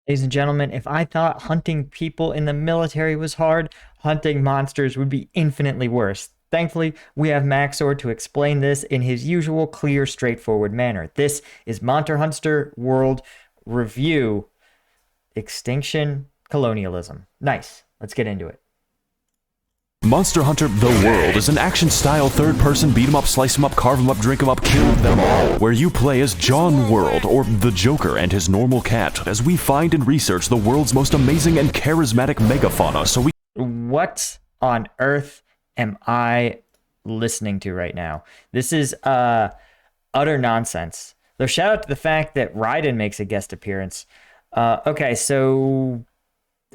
Ladies and gentlemen, if I thought hunting people in the military was hard, hunting monsters would be infinitely worse. Thankfully, we have Max0r's to explain this in his usual clear, straightforward manner. This is Monster Hunter World Review Extinction Colonialism. Nice. Let's get into it. Monster Hunter The World is an action-style third-person beat-em-up, slice-em-up, carve-em-up, drink-em-up, kill them all, where you play as John World, or the Joker and his normal cat, as we find and research the world's most amazing and charismatic megafauna, so we... What on earth am I listening to right now? This is utter nonsense. Though shout out to the fact that Raiden makes a guest appearance. Okay, so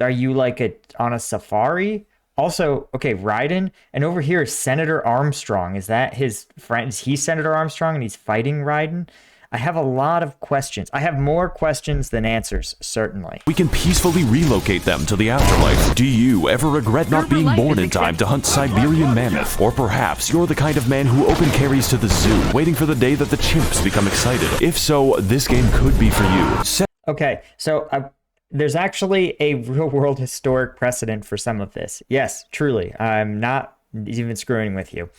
are you like on a safari? Also, okay, Raiden, and over here is Senator Armstrong. Is that his friend? Is he Senator Armstrong and he's fighting Raiden? I have a lot of questions. I have more questions than answers, certainly. We can peacefully relocate them to the afterlife. Do you ever regret not being born in time to hunt Siberian mammoth? Or perhaps you're the kind of man who open carries to the zoo, waiting for the day that the chimps become excited. If so, this game could be for you. Okay, so there's actually a real-world historic precedent for some of this. Yes, truly. I'm not even screwing with you.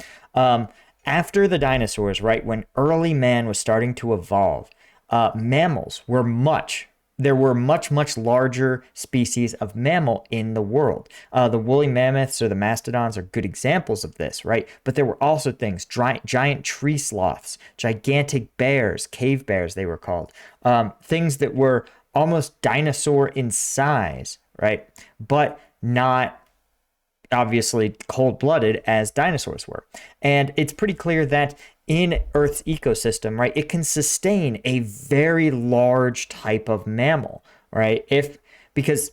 After the dinosaurs, right, when early man was starting to evolve, mammals were there were much larger species of mammal in the world. The woolly mammoths or the mastodons are good examples of this, right? But there were also things, giant tree sloths, gigantic bears, cave bears they were called, things that were almost dinosaur in size, right? But not obviously cold-blooded as dinosaurs were. And it's pretty clear that in Earth's ecosystem, right, it can sustain a very large type of mammal, right? Because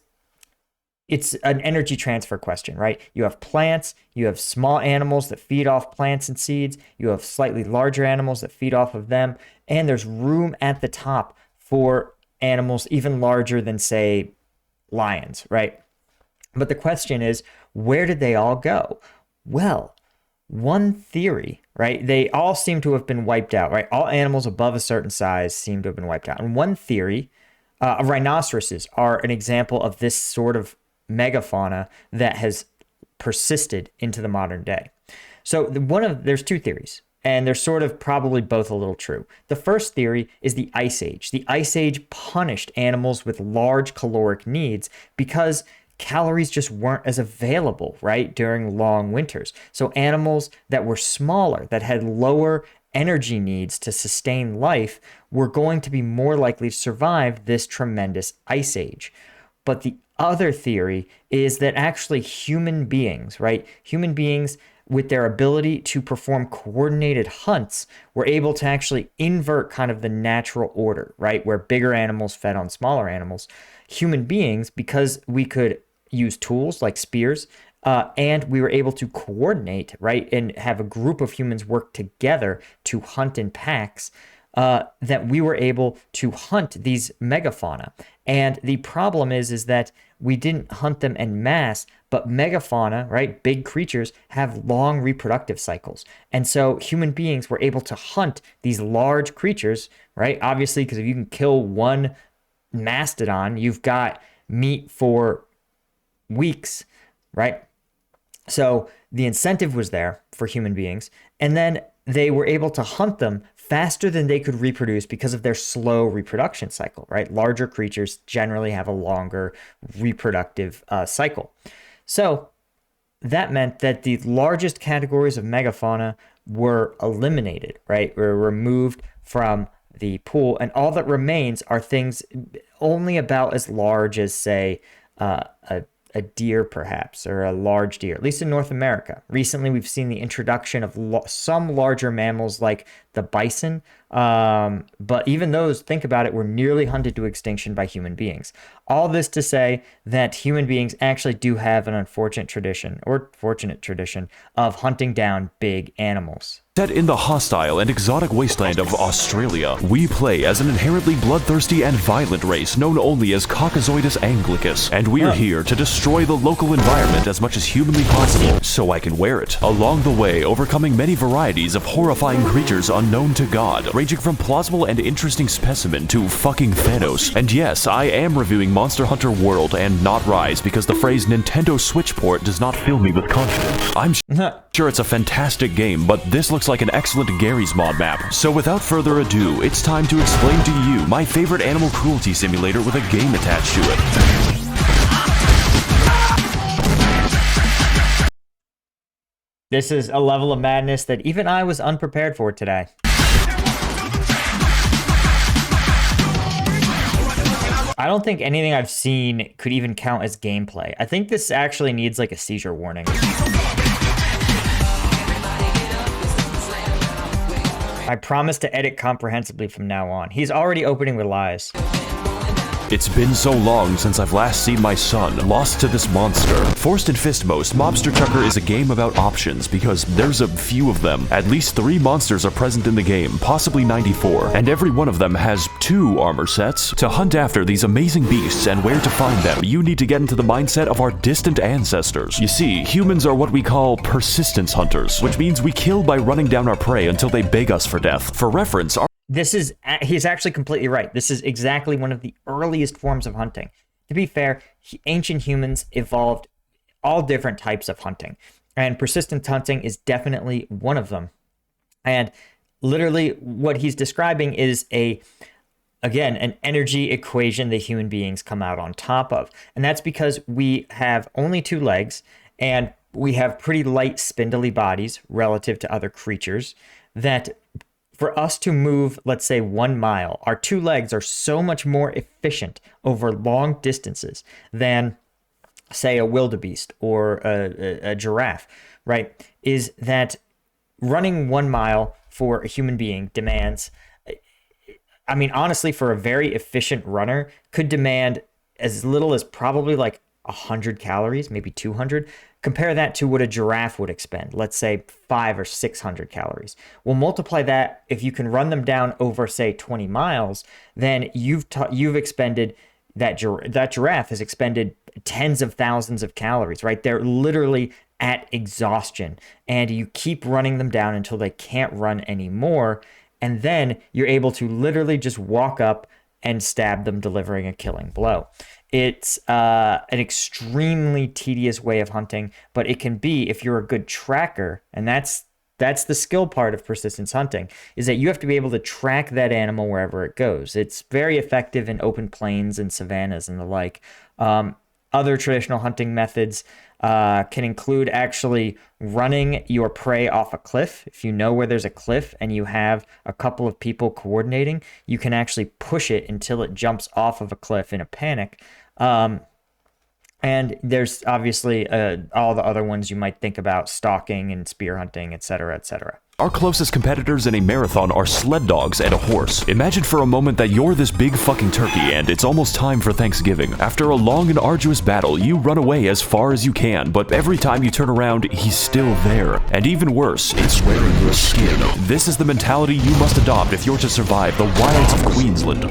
it's an energy transfer question, right? You have plants, you have small animals that feed off plants and seeds, you have slightly larger animals that feed off of them, and there's room at the top for animals even larger than, say, lions, right? But the question is, where did they all go? Well, one theory, right? They all seem to have been wiped out, right? All animals above a certain size seem to have been wiped out. And one theory, rhinoceroses are an example of this sort of megafauna that has persisted into the modern day. So there's two theories. And they're sort of probably both a little true. The first theory is the Ice Age. The Ice Age punished animals with large caloric needs because calories just weren't as available, right, during long winters. So animals that were smaller, that had lower energy needs to sustain life, were going to be more likely to survive this tremendous Ice Age. But the other theory is that actually human beings, right, human beings with their ability to perform coordinated hunts, were able to actually invert kind of the natural order, right? Where bigger animals fed on smaller animals. Human beings, because we could use tools like spears, and we were able to coordinate, right? And have a group of humans work together to hunt in packs, that we were able to hunt these megafauna. And the problem is that we didn't hunt them en masse, but megafauna, right, big creatures, have long reproductive cycles. And so human beings were able to hunt these large creatures, right? Obviously, because if you can kill one mastodon, you've got meat for weeks, right? So the incentive was there for human beings. And then they were able to hunt them faster than they could reproduce because of their slow reproduction cycle, right? Larger creatures generally have a longer reproductive cycle. So that meant that the largest categories of megafauna were eliminated, right? Were removed from the pool, and all that remains are things only about as large as, say, a deer, perhaps, or a large deer, at least in North America. Recently, we've seen the introduction of some larger mammals like the bison, but even those, think about it, were nearly hunted to extinction by human beings. All this to say that human beings actually do have an unfortunate tradition, or fortunate tradition, of hunting down big animals. Set in the hostile and exotic wasteland of Australia, we play as an inherently bloodthirsty and violent race known only as Caucasoidus anglicus, and we're here to destroy the local environment as much as humanly possible, so I can wear it. Along the way, overcoming many varieties of horrifying creatures on unknown to God, ranging from plausible and interesting specimen to fucking Thanos. And yes, I am reviewing Monster Hunter World and not Rise because the phrase Nintendo Switch port does not fill me with confidence. I'm sure it's a fantastic game, but this looks like an excellent Gary's Mod map. So without further ado, it's time to explain to you my favorite animal cruelty simulator with a game attached to it. This is a level of madness that even I was unprepared for today. I don't think anything I've seen could even count as gameplay. I think this actually needs like a seizure warning. I promise to edit comprehensively from now on. He's already opening with lies. It's been so long since I've last seen my son, lost to this monster. Forced in Fistmost, Mobster Chucker is a game about options because there's a few of them. At least 3 monsters are present in the game, possibly 94, and every one of them has 2 armor sets. To hunt after these amazing beasts and where to find them, you need to get into the mindset of our distant ancestors. You see, humans are what we call persistence hunters, which means we kill by running down our prey until they beg us for death. For reference, He's actually completely right. This is exactly one of the earliest forms of hunting. To be fair, ancient humans evolved all different types of hunting, and persistent hunting is definitely one of them. And literally what he's describing is again, an energy equation that human beings come out on top of. And that's because we have only 2 legs, and we have pretty light, spindly bodies relative to other creatures that for us to move, let's say 1 mile, our 2 legs are so much more efficient over long distances than, say, a wildebeest or a giraffe, right? Is that running 1 mile for a human being demands, I mean, honestly, for a very efficient runner, could demand as little as probably like 100 calories, maybe 200. Compare that to what a giraffe would expend, let's say 500 or 600 calories. Well, multiply that, if you can run them down over, say, 20 miles, then you've expended, that giraffe has expended tens of thousands of calories, right? They're literally at exhaustion, and you keep running them down until they can't run anymore, and then you're able to literally just walk up and stab them, delivering a killing blow. It's an extremely tedious way of hunting, but it can be, if you're a good tracker, and that's the skill part of persistence hunting, is that you have to be able to track that animal wherever it goes. It's very effective in open plains and savannas and the like. Other traditional hunting methods can include actually running your prey off a cliff. If you know where there's a cliff and you have a couple of people coordinating, you can actually push it until it jumps off of a cliff in a panic. And there's obviously all the other ones you might think about: stalking and spear hunting, etc., etc. Our closest competitors in a marathon are sled dogs and a horse. Imagine for a moment that you're this big fucking turkey and it's almost time for Thanksgiving. After a long and arduous battle, you run away as far as you can, but every time you turn around, he's still there. And even worse, it's wearing your skin. This is the mentality you must adopt if you're to survive the wilds of Queensland.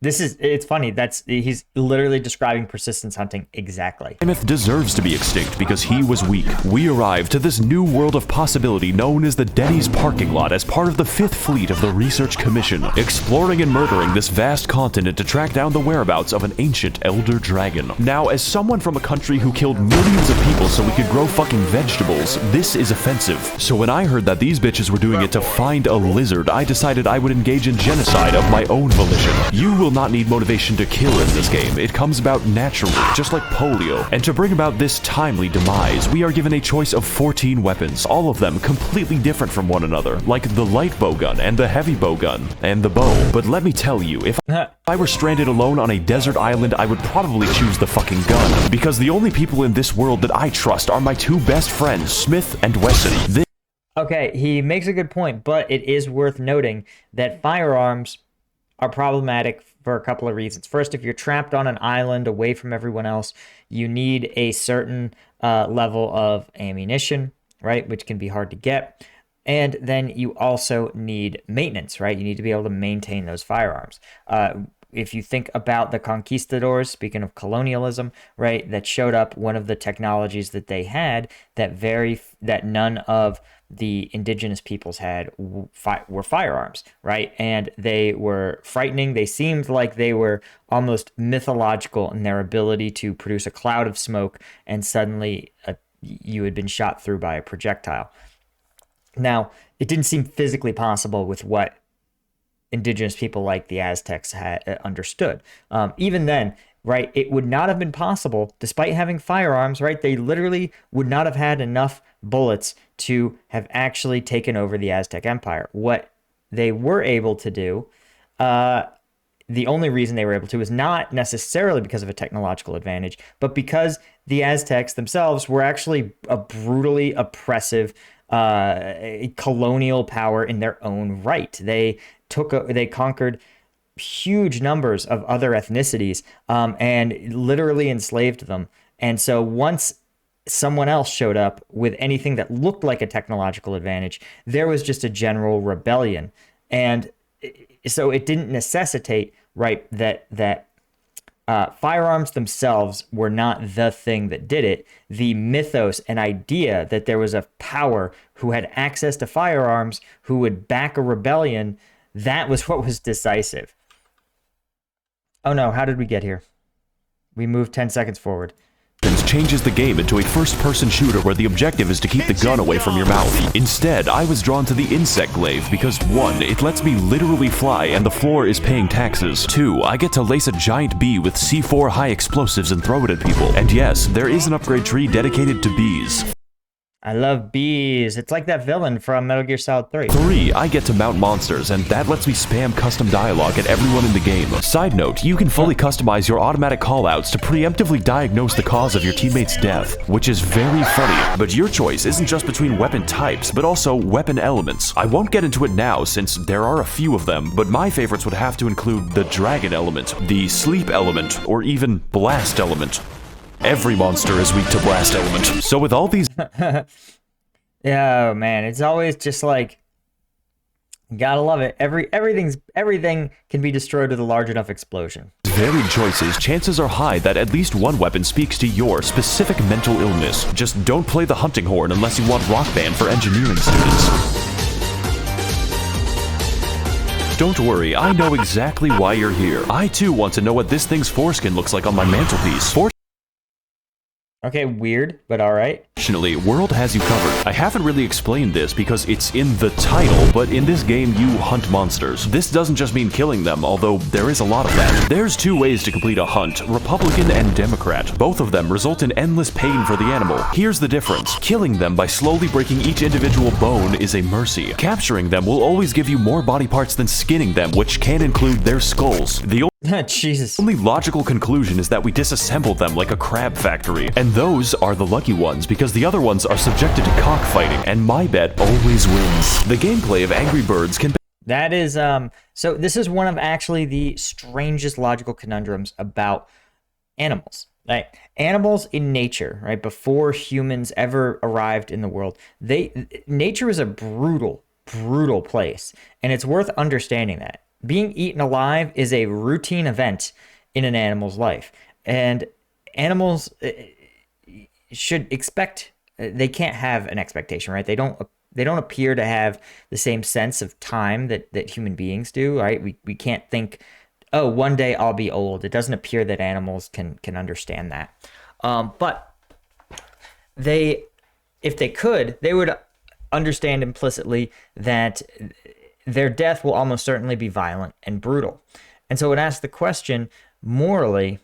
It's funny. He's literally describing persistence hunting exactly. Mammoth deserves to be extinct because he was weak. We arrived to this new world of possibility known as the Denny's parking lot as part of the 5th Fleet of the Research Commission, exploring and murdering this vast continent to track down the whereabouts of an ancient elder dragon. Now, as someone from a country who killed millions of people so we could grow fucking vegetables, this is offensive. So when I heard that these bitches were doing it to find a lizard, I decided I would engage in genocide of my own volition. You will not need motivation to kill in this game. It comes about naturally, just like polio. And to bring about this timely demise, we are given a choice of 14 weapons, all of them completely different from one another, like the light bowgun and the heavy bowgun and the bow. But let me tell you, if I were stranded alone on a desert island, I would probably choose the fucking gun, because the only people in this world that I trust are my 2 best friends, Smith and Wesson. Okay, he makes a good point, but it is worth noting that firearms are problematic for a couple of reasons. First, if you're trapped on an island away from everyone else, you need a certain level of ammunition, right, which can be hard to get. And then you also need maintenance, right? You need to be able to maintain those firearms. if you think about the conquistadors, speaking of colonialism, right, that showed up, one of the technologies that they had that none of the indigenous peoples had were firearms, right? And they were frightening. They seemed like they were almost mythological in their ability to produce a cloud of smoke and suddenly you had been shot through by a projectile. Now, it didn't seem physically possible with what indigenous people like the Aztecs had understood. Even then, right, it would not have been possible, despite having firearms, right? They literally would not have had enough bullets to have actually taken over the Aztec Empire. What they were able to do, the only reason they were able to is not necessarily because of a technological advantage, but because the Aztecs themselves were actually a brutally oppressive colonial power in their own right. They conquered huge numbers of other ethnicities and literally enslaved them. And so once someone else showed up with anything that looked like a technological advantage, there was just a general rebellion. And so it didn't necessitate, right, that firearms themselves were not the thing that did it. The mythos and idea that there was a power who had access to firearms who would back a rebellion, that was what was decisive. Oh no, how did we get here? We moved 10 seconds forward. Changes the game into a first-person shooter where the objective is to keep the gun away from your mouth. Instead, I was drawn to the insect glaive because 1, it lets me literally fly and the floor is paying taxes. 2, I get to lace a giant bee with C4 high explosives and throw it at people. And yes, there is an upgrade tree dedicated to bees. I love bees. It's like that villain from Metal Gear Solid 3. 3, I get to mount monsters, and that lets me spam custom dialogue at everyone in the game. Side note, you can fully customize your automatic callouts to preemptively diagnose the cause of your teammate's death, which is very funny. But your choice isn't just between weapon types, but also weapon elements. I won't get into it now since there are a few of them, but my favorites would have to include the dragon element, the sleep element, or even blast element. Every monster is weak to blast element. So with all these... Yeah, man, it's always just like, gotta love it. Everything can be destroyed with a large enough explosion. Varied choices, chances are high that at least one weapon speaks to your specific mental illness. Just don't play the hunting horn unless you want Rock Band for engineering students. Don't worry, I know exactly why you're here. I too want to know what this thing's foreskin looks like on my mantelpiece. Okay, weird, but alright. Fortunately, World has you covered. I haven't really explained this because it's in the title, but in this game you hunt monsters. This doesn't just mean killing them, although there is a lot of that. There's 2 ways to complete a hunt, Republican and Democrat. Both of them result in endless pain for the animal. Here's the difference. Killing them by slowly breaking each individual bone is a mercy. Capturing them will always give you more body parts than skinning them, which can include their skulls. The Jesus. only logical conclusion is that we disassembled them like a crab factory. And those are the lucky ones because the other ones are subjected to cockfighting, and my bet always wins. The gameplay of Angry Birds can... That is, so this is one of actually the strangest logical conundrums about animals. Right? Animals in nature, right, before humans ever arrived in the world, nature is a brutal place, and it's worth understanding that. Being eaten alive is a routine event in an animal's life, and animals should expect, they can't have an expectation, right? They don't appear to have the same sense of time that human beings do, right? We can't think, oh, one day I'll be old. It doesn't appear that animals can understand that. But if they could, they would understand implicitly that their death will almost certainly be violent and brutal. And so it would ask the question, morally,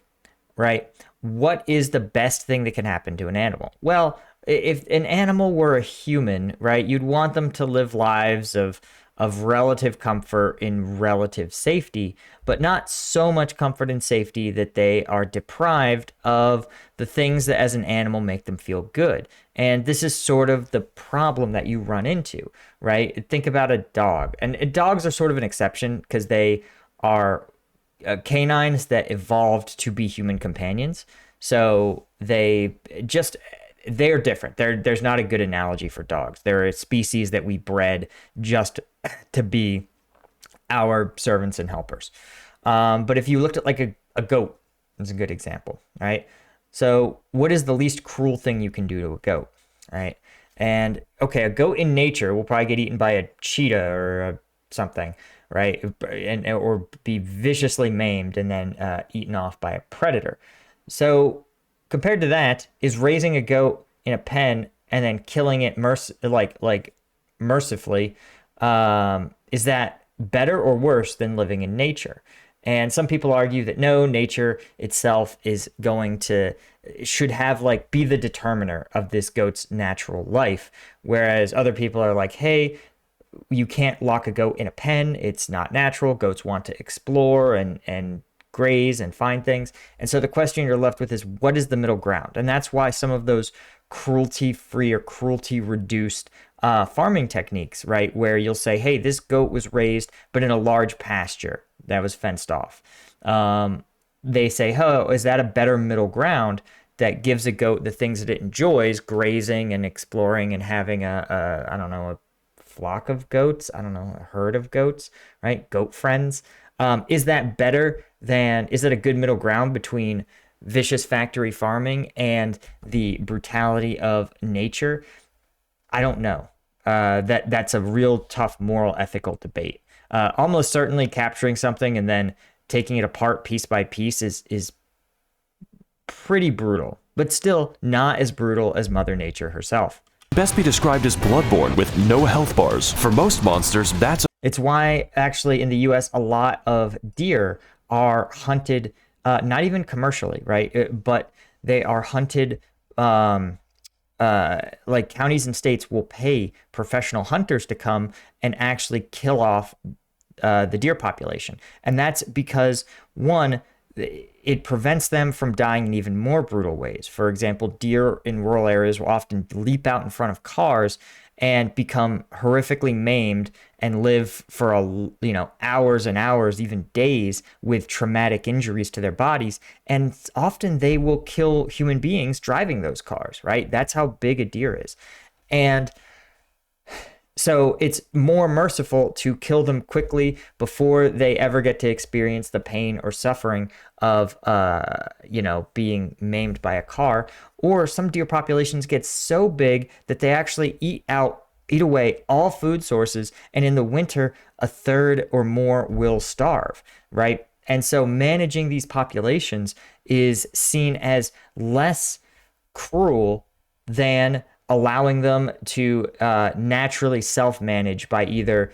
right, what is the best thing that can happen to an animal? Well, if an animal were a human, right, you'd want them to live lives of relative comfort in relative safety, but not so much comfort and safety that they are deprived of the things that as an animal make them feel good. And this is sort of the problem that you run into, right? Think about a dog. And dogs are sort of an exception because they are canines that evolved to be human companions. So they're different. There's not a good analogy for dogs. They're a species that we bred just to be our servants and helpers. But if you looked at like a goat, that's a good example, right? So what is the least cruel thing you can do to a goat, right? And okay, a goat in nature will probably get eaten by a cheetah or something, right? And or be viciously maimed and then eaten off by a predator. So compared to that, is raising a goat in a pen and then killing it mercifully, is that better or worse than living in nature? And some people argue that no, nature itself should have like be the determiner of this goat's natural life. Whereas other people are like, hey, you can't lock a goat in a pen. It's not natural. Goats want to explore and graze and find things. And so the question you're left with is, what is the middle ground? And that's why some of those cruelty-free or cruelty-reduced farming techniques, right, where you'll say, hey, this goat was raised, but in a large pasture that was fenced off. They say, oh, is that a better middle ground that gives a goat the things that it enjoys, grazing and exploring and having a flock of goats, a herd of goats, right? Goat friends. Is that is it a good middle ground between vicious factory farming and the brutality of nature? I don't know. That's a real tough moral ethical debate. Almost certainly capturing something and then taking it apart piece by piece is pretty brutal, but still not as brutal as Mother Nature herself. Best be described as bloodborne with no health bars. For most monsters, It's why actually in the US a lot of deer are hunted, not even commercially, right? But they are hunted, like counties and states will pay professional hunters to come and actually kill off the deer population. And that's because, one, it prevents them from dying in even more brutal ways. For example, deer in rural areas will often leap out in front of cars and become horrifically maimed and live for hours and hours, even days, with traumatic injuries to their bodies. And often they will kill human beings driving those cars, right? That's how big a deer is. And so it's more merciful to kill them quickly before they ever get to experience the pain or suffering of, being maimed by a car. Or some deer populations get so big that they actually eat away all food sources. And in the winter, a third or more will starve, right? And so managing these populations is seen as less cruel than allowing them to naturally self-manage by either,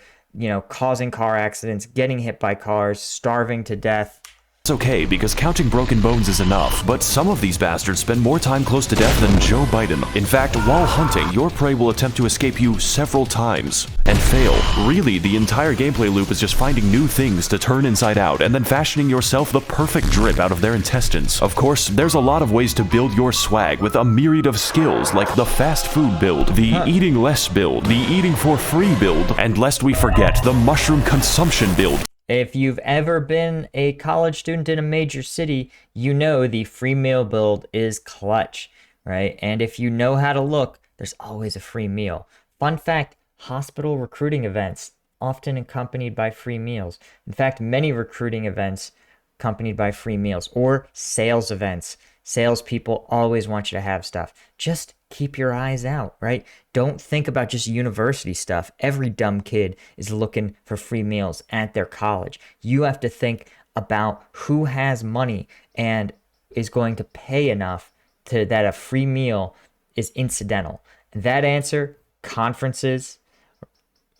causing car accidents, getting hit by cars, starving to death. It's okay, because counting broken bones is enough, but some of these bastards spend more time close to death than Joe Biden. In fact, while hunting, your prey will attempt to escape you several times and fail. Really, the entire gameplay loop is just finding new things to turn inside out and then fashioning yourself the perfect drip out of their intestines. Of course, there's a lot of ways to build your swag with a myriad of skills, like the fast food build, the eating less build, the eating for free build, and lest we forget, the mushroom consumption build. If you've ever been a college student in a major city, you know the free meal build is clutch, right? And if you know how to look, there's always a free meal. Fun fact, hospital recruiting events often accompanied by free meals. In fact, many recruiting events accompanied by free meals, or sales events. Salespeople always want you to have stuff. Just keep your eyes out, right? Don't think about just university stuff. Every dumb kid is looking for free meals at their college. You have to think about who has money and is going to pay enough that a free meal is incidental. And that answer, conferences,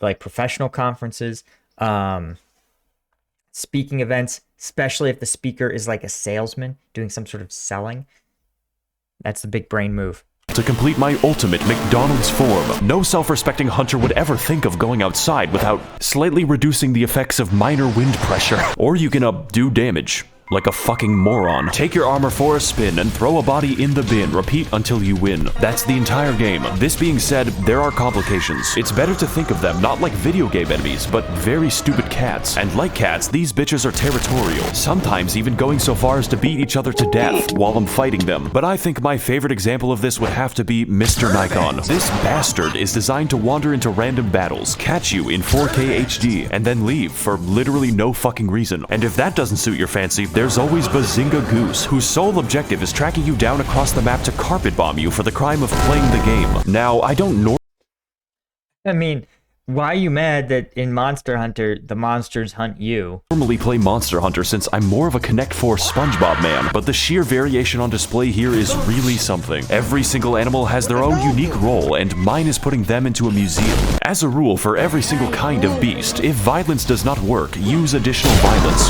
like professional conferences, speaking events, especially if the speaker is like a salesman doing some sort of selling. That's the big brain move. To complete my ultimate McDonald's form, no self-respecting hunter would ever think of going outside without slightly reducing the effects of minor wind pressure. Or you can do damage. like a fucking moron. Take your armor for a spin and throw a body in the bin. Repeat until you win. That's the entire game. This being said, there are complications. It's better to think of them not like video game enemies, but very stupid cats. And like cats, these bitches are territorial, sometimes even going so far as to beat each other to death while I'm fighting them. But I think my favorite example of this would have to be Mr. Nikon. This bastard is designed to wander into random battles, catch you in 4K HD, and then leave for literally no fucking reason. And if that doesn't suit your fancy, there's always Bazinga Goose, whose sole objective is tracking you down across the map to carpet bomb you for the crime of playing the game. Now, I don't I mean, why are you mad that in Monster Hunter, the monsters hunt you? normally play Monster Hunter since I'm more of a Connect 4 SpongeBob man, but the sheer variation on display here is really something. Every single animal has their own unique role, and mine is putting them into a museum. As a rule, for every single kind of beast, if violence does not work, use additional violence.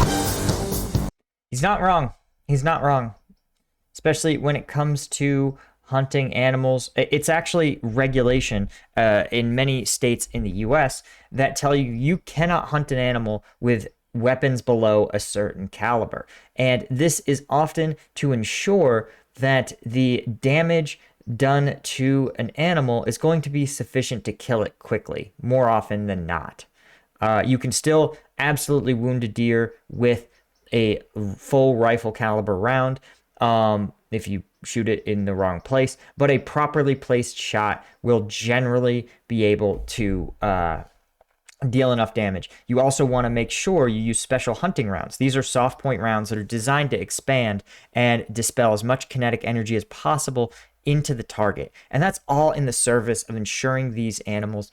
He's not wrong. He's not wrong. Especially when it comes to hunting animals. It's actually regulation in many states in the US that tell you you cannot hunt an animal with weapons below a certain caliber. And this is often to ensure that the damage done to an animal is going to be sufficient to kill it quickly, more often than not. You can still absolutely wound a deer with a full rifle caliber round if you shoot it in the wrong place, but a properly placed shot will generally be able to deal enough damage. You also want to make sure you use special hunting rounds. These are soft point rounds that are designed to expand and dispel as much kinetic energy as possible into the target. And that's all in the service of ensuring these animals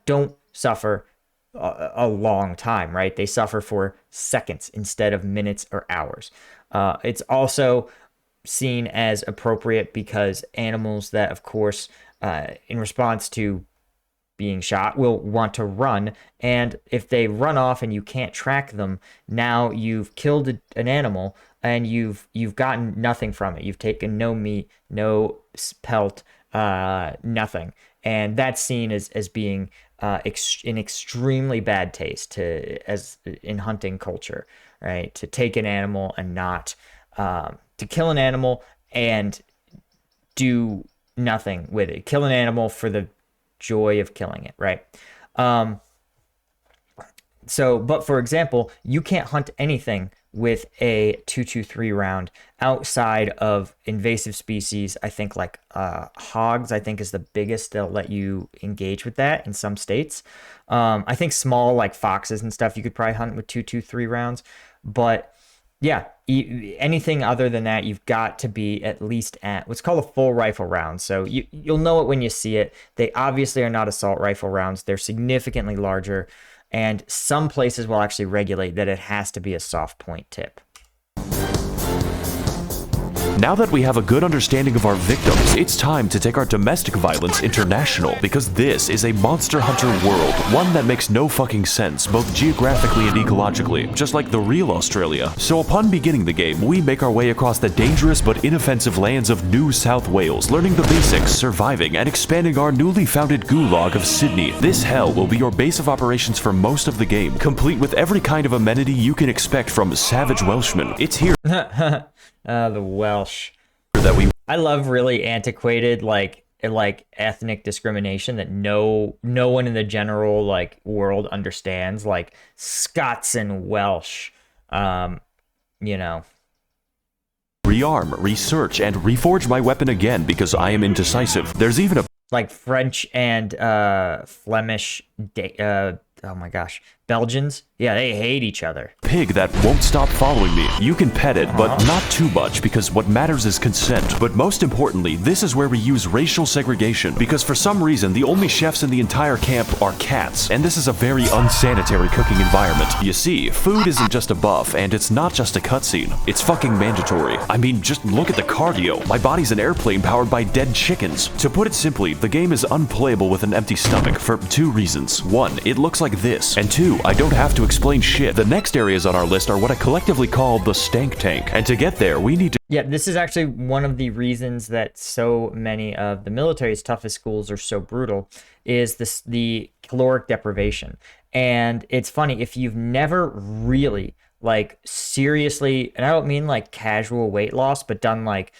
don't suffer a long time, right? They suffer for seconds instead of minutes or hours. It's also seen as appropriate because animals that, of course, in response to being shot will want to run, and if they run off and you can't track them, now you've killed an animal and you've gotten nothing from it. You've taken no meat, no pelt, nothing, and that's seen as being in extremely bad taste as in hunting culture, right? To take an animal and not to kill an animal and do nothing with it. Kill an animal for the joy of killing it, right? But for example, you can't hunt anything with a 223 round outside of invasive species. I think like hogs, I think is the biggest they'll let you engage with that in some states. I think small like foxes and stuff you could probably hunt with 223 rounds, but yeah, anything other than that, you've got to be at least at what's called a full rifle round. So you'll know it when you see it. They obviously are not assault rifle rounds. They're significantly larger, and some places will actually regulate that it has to be a soft point tip. Now that we have a good understanding of our victims, it's time to take our domestic violence international, because this is a Monster Hunter world, one that makes no fucking sense, both geographically and ecologically, just like the real Australia. So upon beginning the game, we make our way across the dangerous but inoffensive lands of New South Wales, learning the basics, surviving, and expanding our newly founded gulag of Sydney. This hell will be your base of operations for most of the game, complete with every kind of amenity you can expect from savage Welshmen. It's here The Welsh. that I love really antiquated like ethnic discrimination that no one in the general like world understands, like Scots and Welsh. You know. Rearm, research, and reforge my weapon again because I am indecisive. There's even a Like French and Flemish oh my gosh, Belgians? Yeah, they hate each other. pig that won't stop following me. You can pet it, but not too much, because what matters is consent. But most importantly, this is where we use racial segregation, because for some reason, the only chefs in the entire camp are cats, and this is a very unsanitary cooking environment. You see, food isn't just a buff, and it's not just a cutscene. It's fucking mandatory. I mean, just look at the cardio. My body's an airplane powered by dead chickens. To put it simply, the game is unplayable with an empty stomach for two reasons. One, it looks like this, and two, I don't have to explain shit. The next areas on our list are what I collectively call the stank tank, and to get there, we need to— Yeah, this is actually one of the reasons that so many of the military's toughest schools are so brutal, is the caloric deprivation. And it's funny, if you've never really like seriously, and I don't mean like casual weight loss, but done like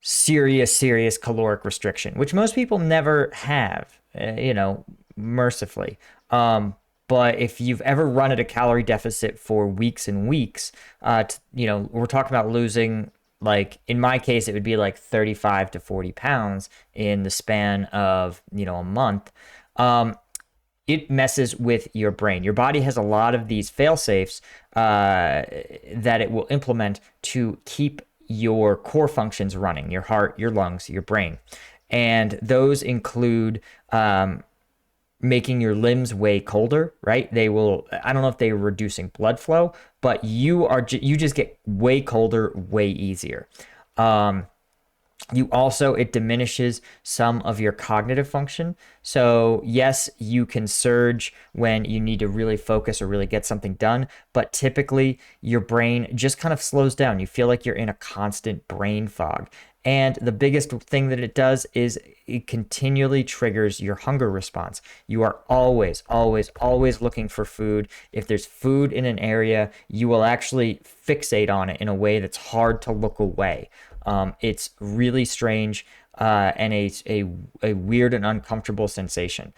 serious caloric restriction, which most people never have, mercifully. But if you've ever run at a calorie deficit for weeks and weeks, we're talking about losing, like in my case, it would be like 35 to 40 pounds in the span of, a month. It messes with your brain. Your body has a lot of these fail safes that it will implement to keep your core functions running, your heart, your lungs, your brain. And those include making your limbs way colder, right? They will, I don't know if they're reducing blood flow, but you just get way colder, way easier. It diminishes some of your cognitive function. So yes, you can surge when you need to really focus or really get something done, but typically your brain just kind of slows down. You feel like you're in a constant brain fog. And the biggest thing that it does is it continually triggers your hunger response. You are always looking for food. If there's food in an area, you will actually fixate on it in a way that's hard to look away. It's really strange and a weird and uncomfortable sensation.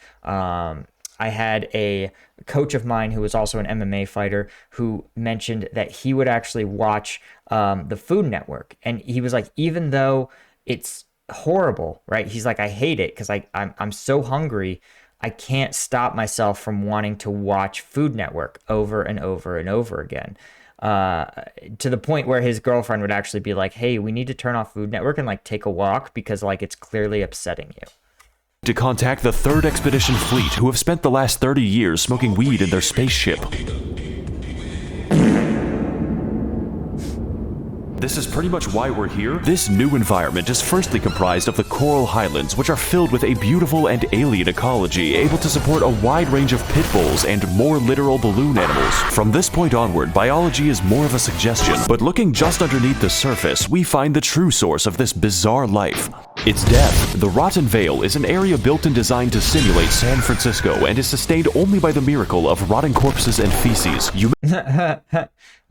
I had a coach of mine who was also an MMA fighter who mentioned that he would actually watch the Food Network. And he was like, even though it's horrible, right? He's like, I hate it because I'm so hungry. I can't stop myself from wanting to watch Food Network over and over and over again. To the point where his girlfriend would actually be like, hey, we need to turn off Food Network and like take a walk because like it's clearly upsetting you. To contact the 3rd Expedition Fleet, who have spent the last 30 years smoking weed in their spaceship. This is pretty much why we're here. This new environment is firstly comprised of the Coral Highlands, which are filled with a beautiful and alien ecology, able to support a wide range of pit bulls and more literal balloon animals. From this point onward, biology is more of a suggestion, but looking just underneath the surface, we find the true source of this bizarre life. Its depth. The Rotten Vale is an area built and designed to simulate San Francisco and is sustained only by the miracle of rotting corpses and feces. You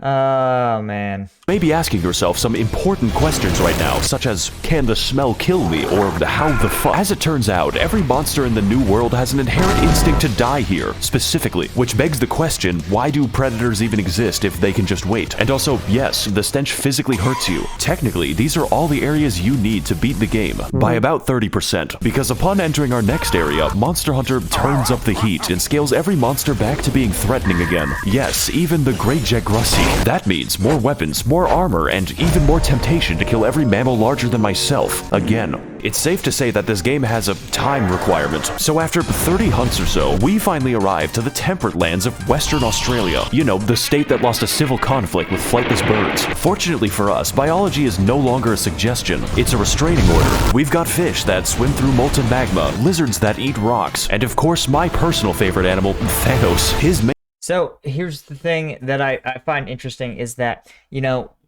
Oh, man. may be asking yourself some important questions right now, such as, can the smell kill me, or how the fuck? As it turns out, every monster in the New World has an inherent instinct to die here, specifically, which begs the question, why do predators even exist if they can just wait? And also, yes, the stench physically hurts you. Technically, these are all the areas you need to beat the game, by about 30%, because upon entering our next area, Monster Hunter turns up the heat and scales every monster back to being threatening again. Yes, even the Great Jagrussi. That means more weapons, more armor, and even more temptation to kill every mammal larger than myself. Again, it's safe to say that this game has a time requirement. So after 30 hunts or so, we finally arrive to the temperate lands of Western Australia. You know, the state that lost a civil conflict with flightless birds. Fortunately for us, biology is no longer a suggestion. It's a restraining order. We've got fish that swim through molten magma, lizards that eat rocks, and of course my personal favorite animal, Thanos. So here's the thing that I find interesting is that,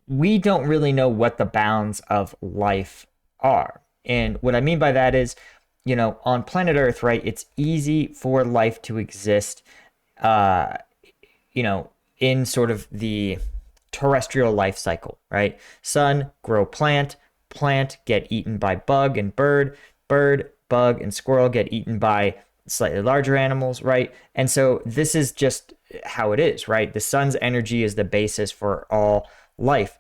we don't really know what the bounds of life are. And what I mean by that is, on planet Earth, right, it's easy for life to exist, in sort of the terrestrial life cycle, right? Sun, grow plant, plant, get eaten by bug and bird, bird, bug, and squirrel get eaten by slightly larger animals, right? And so this is just how it is, right? The sun's energy is the basis for all life.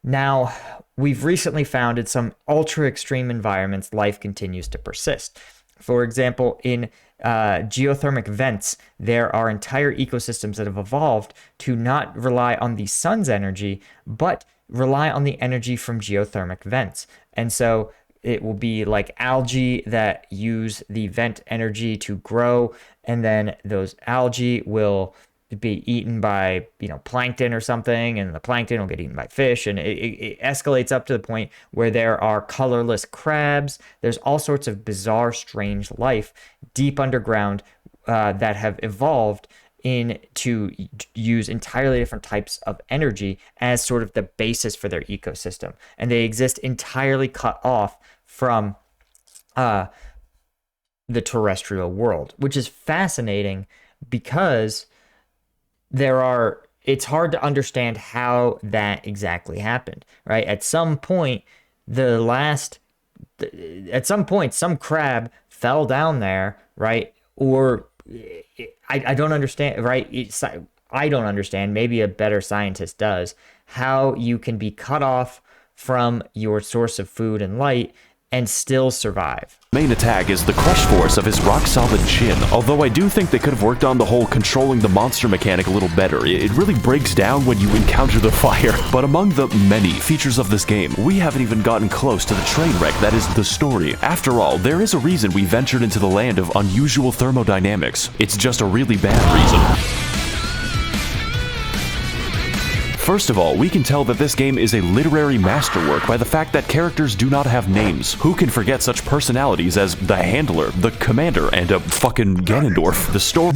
Now, we've recently found in some ultra extreme environments, life continues to persist. For example, in geothermic vents, there are entire ecosystems that have evolved to not rely on the sun's energy, but rely on the energy from geothermic vents. And so it will be like algae that use the vent energy to grow, and then those algae will be eaten by plankton or something, and the plankton will get eaten by fish, and it escalates up to the point where there are colorless crabs. There's all sorts of bizarre, strange life deep underground that have evolved to use entirely different types of energy as sort of the basis for their ecosystem, and they exist entirely cut off from the terrestrial world, which is fascinating because there are it's hard to understand how that exactly happened, right? At some point, some crab fell down there, right? Or I don't understand, right? I don't understand. Maybe a better scientist does, how you can be cut off from your source of food and light and still survive. Main attack is the crush force of his rock-solid chin, although I do think they could have worked on the whole controlling the monster mechanic a little better. It really breaks down when you encounter the fire. But among the many features of this game, we haven't even gotten close to the train wreck that is the story. After all, there is a reason we ventured into the land of unusual thermodynamics. It's just a really bad reason. First of all, we can tell that this game is a literary masterwork by the fact that characters do not have names. Who can forget such personalities as the Handler, the Commander, and a fucking Ganondorf? The story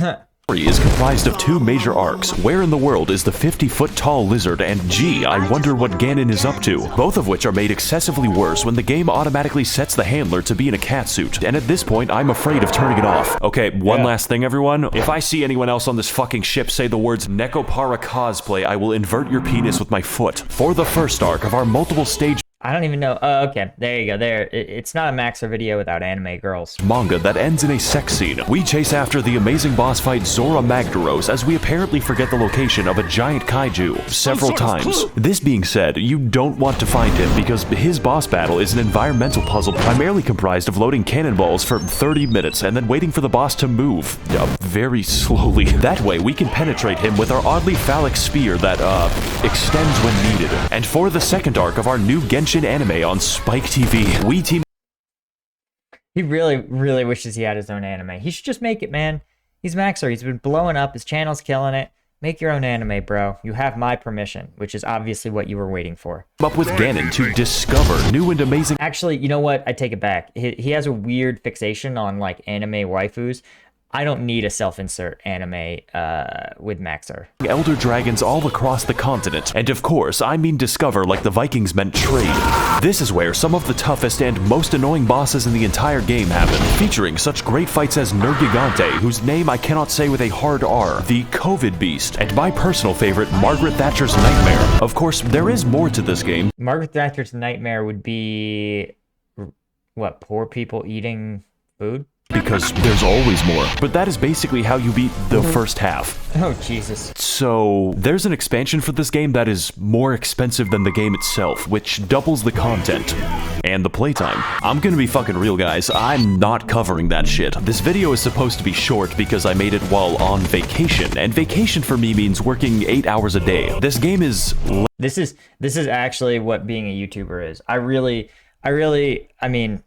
is comprised of two major arcs. Where in the world is the 50-foot-tall lizard? And gee, I wonder what Ganon is up to. Both of which are made excessively worse when the game automatically sets the Handler to be in a catsuit. And at this point, I'm afraid of turning it off. Okay, one last thing, everyone. If I see anyone else on this fucking ship say the words Nekopara cosplay, I will invert your penis with my foot. For the first arc of our multiple stage I don't even know. Oh, okay. There you go. There. It's not a Max0r video without anime girls. Manga that ends in a sex scene. We chase after the amazing boss fight Zora Magdaros as we apparently forget the location of a giant kaiju several times. This being said, you don't want to find him because his boss battle is an environmental puzzle primarily comprised of loading cannonballs for 30 minutes and then waiting for the boss to move very slowly. That way we can penetrate him with our oddly phallic spear that extends when needed. And for the second arc of our new Genshin anime on Spike TV, we team. He really wishes he had his own anime. He should just make it, man. He's Max0r. He's been blowing up. His channel's killing it. Make your own anime, bro. You have my permission, which is obviously what you were waiting for. Up with Ganon to discover new and amazing. Actually, you know what? I take it back. He has a weird fixation on like anime waifus. I don't need a self-insert anime with Max0r. Elder dragons all across the continent. And of course, I mean discover like the Vikings meant trade. This is where some of the toughest and most annoying bosses in the entire game happen, featuring such great fights as Nergigante, whose name I cannot say with a hard R, the COVID Beast, and my personal favorite, Margaret Thatcher's Nightmare. Of course, there is more to this game. Margaret Thatcher's Nightmare would be, what, poor people eating food? Because there's always more. But that is basically how you beat the first half. Oh, Jesus. So, there's an expansion for this game that is more expensive than the game itself, which doubles the content and the playtime. I'm gonna be fucking real, guys. I'm not covering that shit. This video is supposed to be short because I made it while on vacation, and vacation for me means working 8 hours a day. This game is... This is actually what being a YouTuber is. I mean...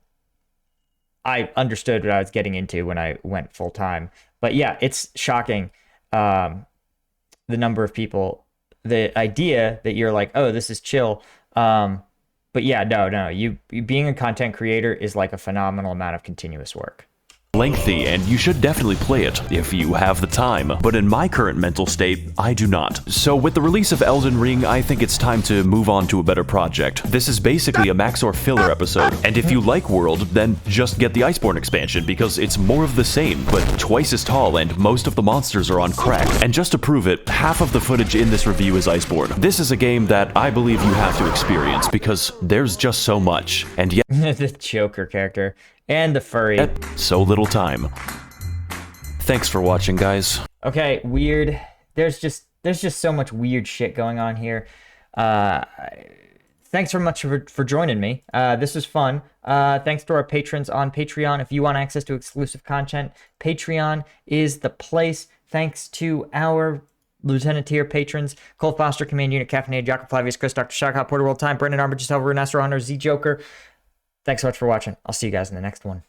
I understood what I was getting into when I went full time. But yeah, it's shocking the number of people, the idea that you're like, oh, this is chill. But yeah, no, you being a content creator is like a phenomenal amount of continuous work. Lengthy, and you should definitely play it if you have the time, but in my current mental state, I do not. So with the release of Elden Ring, I think it's time to move on to a better project. This is basically a Max0r's filler episode, and if you like World, then just get the Iceborne expansion, because it's more of the same, but twice as tall, and most of the monsters are on crack. And just to prove it, half of the footage in this review is Iceborne. This is a game that I believe you have to experience, because there's just so much, and yet the Joker character. And the furry. So little time. Thanks for watching, guys. Okay, weird. There's just so much weird shit going on here. Thanks so much for joining me. This was fun. Thanks to our patrons on Patreon. If you want access to exclusive content, Patreon is the place. Thanks to our Lieutenant tier patrons: Cole Foster, Command Unit, Caffeinated, Jacob Flavius, Chris, Dr. Shockhot, Porter World Time, Brendan Armitage, Helver, Astro Hunter, Z Joker. Thanks so much for watching. I'll see you guys in the next one.